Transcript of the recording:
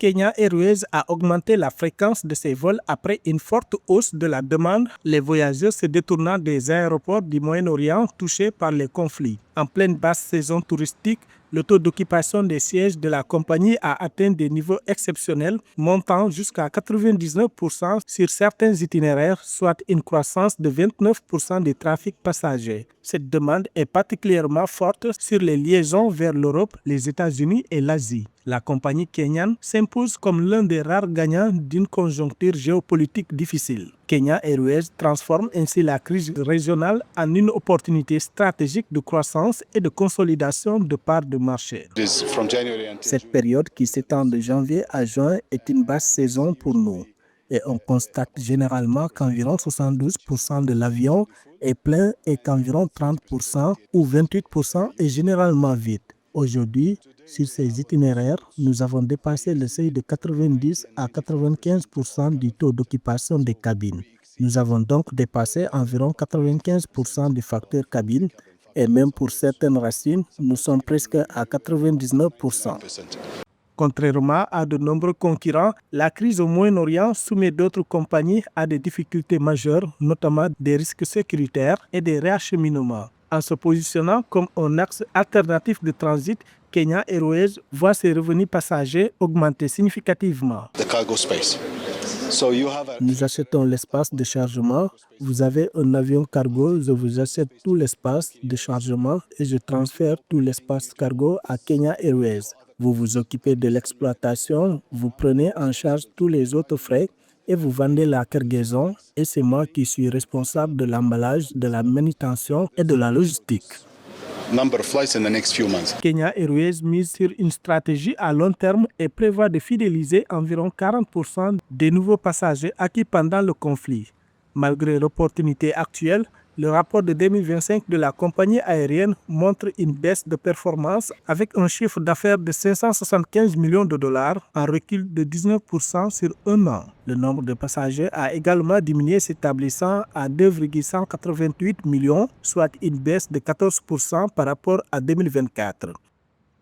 Kenya Airways a augmenté la fréquence de ses vols après une forte hausse de la demande, les voyageurs se détournant des aéroports du Moyen-Orient touchés par les conflits. En pleine basse saison touristique, le taux d'occupation des sièges de la compagnie a atteint des niveaux exceptionnels, montant jusqu'à 99% sur certains itinéraires, soit une croissance de 29% du trafic passager. Cette demande est particulièrement forte sur les liaisons vers l'Europe, les États-Unis et l'Asie. La compagnie kenyane s'impose comme l'un des rares gagnants d'une conjoncture géopolitique difficile. Kenya Airways transforme ainsi la crise régionale en une opportunité stratégique de croissance et de consolidation de parts de marché. Cette période qui s'étend de janvier à juin est une basse saison pour nous. Et on constate généralement qu'environ 72% de l'avion est plein et qu'environ 30% ou 28% est généralement vide. Aujourd'hui, sur ces itinéraires, nous avons dépassé le seuil de 90 à 95% du taux d'occupation des cabines. Nous avons donc dépassé environ 95% du facteur cabine et même pour certaines racines, nous sommes presque à 99%. Contrairement à de nombreux concurrents, la crise au Moyen-Orient soumet d'autres compagnies à des difficultés majeures, notamment des risques sécuritaires et des réacheminements. En se positionnant comme un axe alternatif de transit, Kenya Airways voit ses revenus passagers augmenter significativement. Nous achetons l'espace de chargement. Vous avez un avion cargo, je vous achète tout l'espace de chargement et je transfère tout l'espace cargo à Kenya Airways. Vous vous occupez de l'exploitation, vous prenez en charge tous les autres frais et vous vendez la cargaison et c'est moi qui suis responsable de l'emballage, de la manutention et de la logistique. Kenya Airways mise sur une stratégie à long terme et prévoit de fidéliser environ 40% des nouveaux passagers acquis pendant le conflit. Malgré l'opportunité actuelle, le rapport de 2025 de la compagnie aérienne montre une baisse de performance avec un chiffre d'affaires de 575 millions de dollars, en recul de 19% sur un an. Le nombre de passagers a également diminué, s'établissant à 2,188 millions, soit une baisse de 14% par rapport à 2024.